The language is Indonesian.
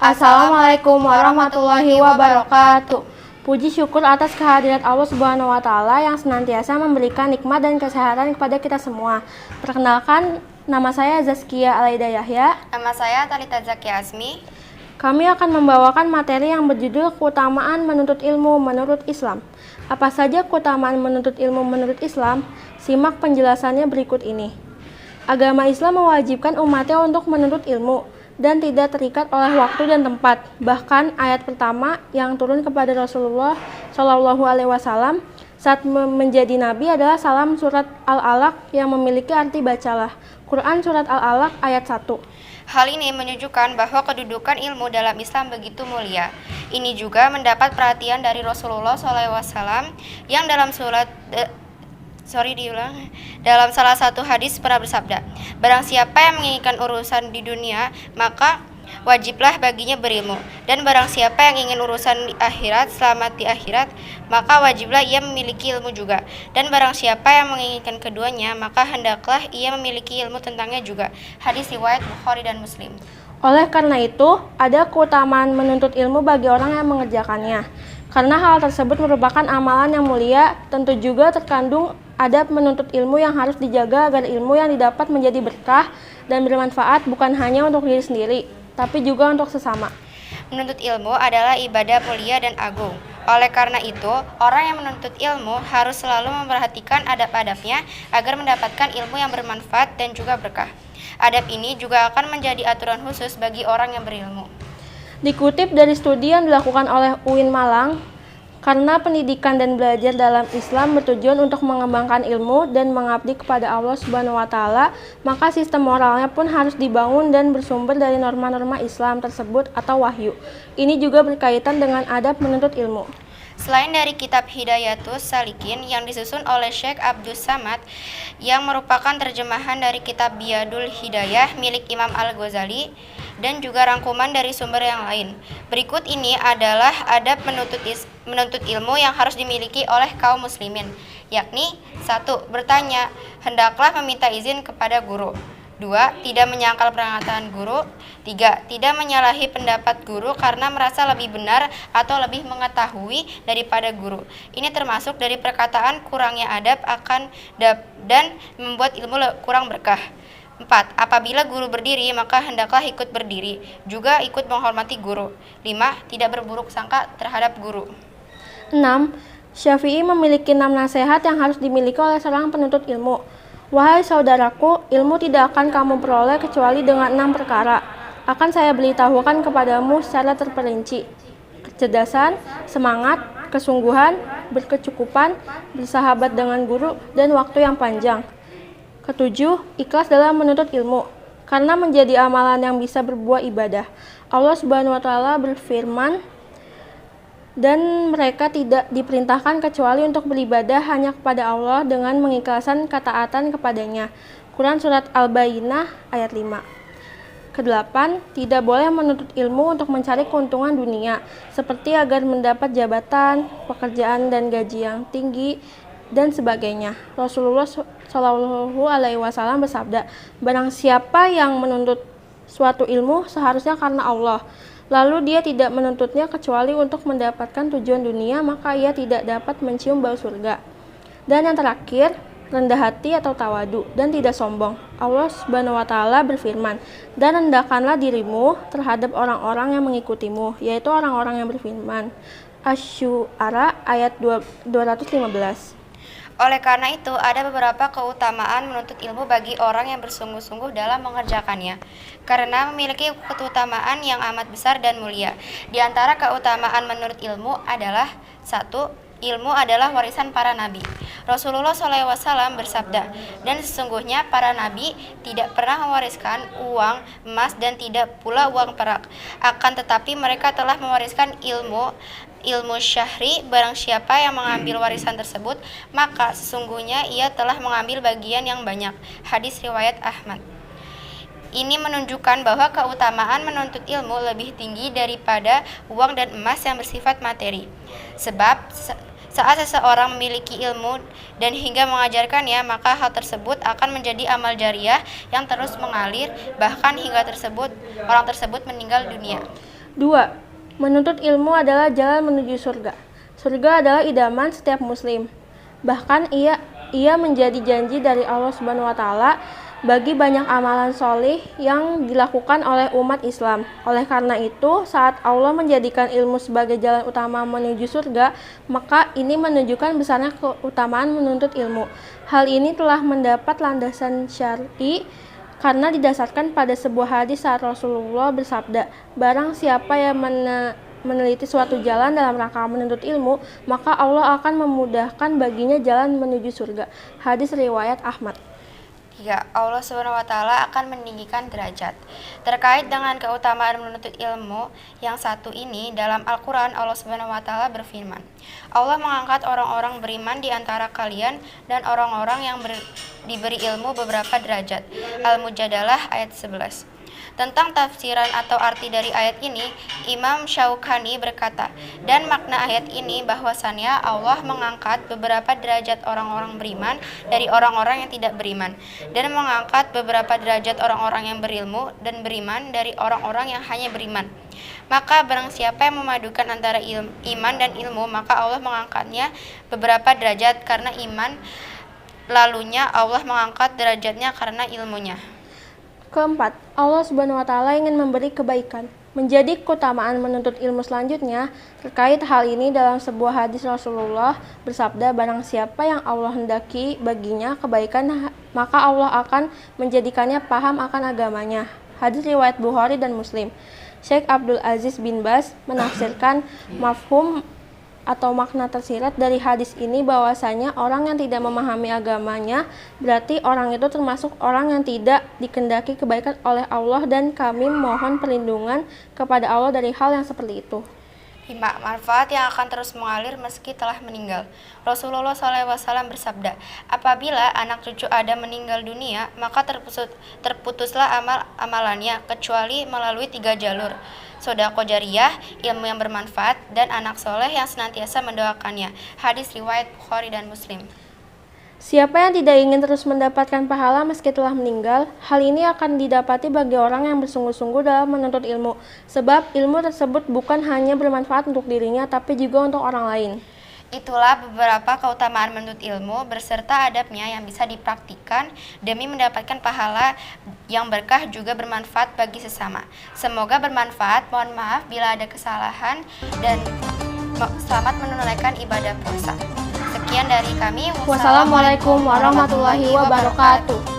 Assalamualaikum warahmatullahi wabarakatuh. Puji syukur atas kehadirat Allah Subhanahu wa Ta'ala yang senantiasa memberikan nikmat dan kesehatan kepada kita semua. Perkenalkan, nama saya Zaskia Alaida Yahya. Nama saya Talita Zakia Asmi. Kami akan membawakan materi yang berjudul Keutamaan Menuntut Ilmu Menurut Islam. Apa saja keutamaan menuntut ilmu menurut Islam? Simak penjelasannya berikut ini. Agama Islam mewajibkan umatnya untuk menuntut ilmu dan tidak terikat oleh waktu dan tempat. Bahkan ayat pertama yang turun kepada Rasulullah Shallallahu Alaihi Wasallam saat menjadi nabi adalah salam surat Al-Alaq yang memiliki arti bacalah. Quran surat Al-Alaq ayat 1. Hal ini menunjukkan bahwa kedudukan ilmu dalam Islam begitu mulia. Ini juga mendapat perhatian dari Rasulullah SAW yang dalam dalam salah satu hadis pernah bersabda, barang siapa yang menginginkan urusan di dunia, maka wajiblah baginya berilmu. Dan barang siapa yang ingin urusan di akhirat, selamat di akhirat, maka wajiblah ia memiliki ilmu juga. Dan barang siapa yang menginginkan keduanya, maka hendaklah ia memiliki ilmu tentangnya juga. Hadis riwayat Bukhari dan Muslim. Oleh karena itu, ada keutamaan menuntut ilmu bagi orang yang mengerjakannya. Karena hal tersebut merupakan amalan yang mulia, tentu juga terkandung adab menuntut ilmu yang harus dijaga agar ilmu yang didapat menjadi berkah dan bermanfaat bukan hanya untuk diri sendiri, tapi juga untuk sesama. Menuntut ilmu adalah ibadah mulia dan agung. Oleh karena itu, orang yang menuntut ilmu harus selalu memperhatikan adab-adabnya agar mendapatkan ilmu yang bermanfaat dan juga berkah. Adab ini juga akan menjadi aturan khusus bagi orang yang berilmu. Dikutip dari studi yang dilakukan oleh UIN Malang, karena pendidikan dan belajar dalam Islam bertujuan untuk mengembangkan ilmu dan mengabdi kepada Allah Subhanahu wa Ta'ala, maka sistem moralnya pun harus dibangun dan bersumber dari norma-norma Islam tersebut atau wahyu. Ini juga berkaitan dengan adab menuntut ilmu. Selain dari kitab Hidayatus Salikin yang disusun oleh Syekh Abdus Samad yang merupakan terjemahan dari kitab Biyadul Hidayah milik Imam Al-Ghazali dan juga rangkuman dari sumber yang lain. Berikut ini adalah adab menuntut ilmu yang harus dimiliki oleh kaum muslimin, yakni 1. Bertanya, hendaklah meminta izin kepada guru. 2. Tidak menyangkal pernyataan guru. 3. Tidak menyalahi pendapat guru karena merasa lebih benar atau lebih mengetahui daripada guru. Ini termasuk dari perkataan kurangnya adab dan membuat ilmu kurang berkah. 4. Apabila guru berdiri, maka hendaklah ikut berdiri, juga ikut menghormati guru. 5. Tidak berburuk sangka terhadap guru. 6. Syafi'i memiliki 6 nasihat yang harus dimiliki oleh seorang penuntut ilmu. Wahai saudaraku, ilmu tidak akan kamu peroleh kecuali dengan 6 perkara. Akan saya beritahukan kepadamu secara terperinci. Kecerdasan, semangat, kesungguhan, berkecukupan, bersahabat dengan guru, dan waktu yang panjang. 7. Ikhlas dalam menuntut ilmu, karena menjadi amalan yang bisa berbuah ibadah. Allah Subhanahu wa Ta'ala berfirman, dan mereka tidak diperintahkan kecuali untuk beribadah hanya kepada Allah dengan mengikhlaskan ketaatan kepadanya. Quran surat Al-Bayyinah ayat 5. 8. Tidak boleh menuntut ilmu untuk mencari keuntungan dunia, seperti agar mendapat jabatan, pekerjaan dan gaji yang tinggi, dan sebagainya. Rasulullah Shallallahu Alaihi Wasallam bersabda, barang siapa yang menuntut suatu ilmu seharusnya karena Allah, lalu dia tidak menuntutnya kecuali untuk mendapatkan tujuan dunia, maka ia tidak dapat mencium bau surga. Dan yang terakhir, rendah hati atau tawadu dan tidak sombong. Allah Subhanahu wa Ta'ala berfirman, dan rendahkanlah dirimu terhadap orang-orang yang mengikutimu, yaitu orang-orang yang berfirman. Asy-Syu'ara ayat 215. Oleh karena itu, ada beberapa keutamaan menuntut ilmu bagi orang yang bersungguh-sungguh dalam mengerjakannya, karena memiliki keutamaan yang amat besar dan mulia. Di antara keutamaan menurut ilmu adalah 1. Ilmu adalah warisan para nabi. Rasulullah SAW bersabda, dan sesungguhnya para nabi tidak pernah mewariskan uang emas dan tidak pula uang perak. Akan tetapi mereka telah mewariskan ilmu syahri. Barang siapa yang mengambil warisan tersebut, maka sesungguhnya ia telah mengambil bagian yang banyak. Hadis riwayat Ahmad. Ini menunjukkan bahwa keutamaan menuntut ilmu lebih tinggi daripada uang dan emas yang bersifat materi. Sebab saat seseorang memiliki ilmu dan hingga mengajarkannya, maka hal tersebut akan menjadi amal jariah yang terus mengalir, bahkan hingga orang tersebut meninggal dunia. 2. Menuntut ilmu adalah jalan menuju surga. Surga adalah idaman setiap muslim. Bahkan ia menjadi janji dari Allah Subhanahu wa taala bagi banyak amalan solih yang dilakukan oleh umat Islam. Oleh karena itu, saat Allah menjadikan ilmu sebagai jalan utama menuju surga, maka ini menunjukkan besarnya keutamaan menuntut ilmu. Hal ini telah mendapat landasan syar'i karena didasarkan pada sebuah hadis saat Rasulullah bersabda, "Barang siapa yang meneliti suatu jalan dalam rangka menuntut ilmu, maka Allah akan memudahkan baginya jalan menuju surga." Hadis riwayat Ahmad. 3. Allah SWT akan meninggikan derajat. Terkait dengan keutamaan menuntut ilmu yang satu ini, dalam Al-Quran Allah SWT berfirman, Allah mengangkat orang-orang beriman di antara kalian dan orang-orang yang diberi ilmu beberapa derajat. Al-Mujadalah ayat 11. Tentang tafsiran atau arti dari ayat ini, Imam Syaukani berkata, dan makna ayat ini bahwasannya Allah mengangkat beberapa derajat orang-orang beriman dari orang-orang yang tidak beriman, dan mengangkat beberapa derajat orang-orang yang berilmu dan beriman dari orang-orang yang hanya beriman. Maka barang siapa yang memadukan antara iman dan ilmu, maka Allah mengangkatnya beberapa derajat karena iman, lalunya Allah mengangkat derajatnya karena ilmunya. Keempat, Allah Subhanahu wa taala ingin memberi kebaikan. Menjadi keutamaan menuntut ilmu selanjutnya, terkait hal ini dalam sebuah hadis Rasulullah bersabda, barang siapa yang Allah hendaki baginya kebaikan, maka Allah akan menjadikannya paham akan agamanya. Hadis riwayat Bukhari dan Muslim. Syekh Abdul Aziz bin Baz menafsirkan mafhum atau makna tersirat dari hadis ini bahwasanya orang yang tidak memahami agamanya berarti orang itu termasuk orang yang tidak dikehendaki kebaikan oleh Allah, dan kami mohon perlindungan kepada Allah dari hal yang seperti itu. 5. Manfaat yang akan terus mengalir meski telah meninggal. Rasulullah SAW bersabda, apabila anak cucu Adam meninggal dunia, maka terputuslah amalannya kecuali melalui 3 jalur. Sodaqah jariyah, ilmu yang bermanfaat, dan anak soleh yang senantiasa mendoakannya. Hadis riwayat Bukhari dan Muslim. Siapa yang tidak ingin terus mendapatkan pahala meski telah meninggal, hal ini akan didapati bagi orang yang bersungguh-sungguh dalam menuntut ilmu. Sebab ilmu tersebut bukan hanya bermanfaat untuk dirinya, tapi juga untuk orang lain. Itulah beberapa keutamaan menuntut ilmu beserta adabnya yang bisa dipraktikkan demi mendapatkan pahala yang berkah juga bermanfaat bagi sesama. Semoga bermanfaat. Mohon maaf bila ada kesalahan dan selamat menunaikan ibadah puasa. Sekian dari kami. Wassalamualaikum warahmatullahi wabarakatuh.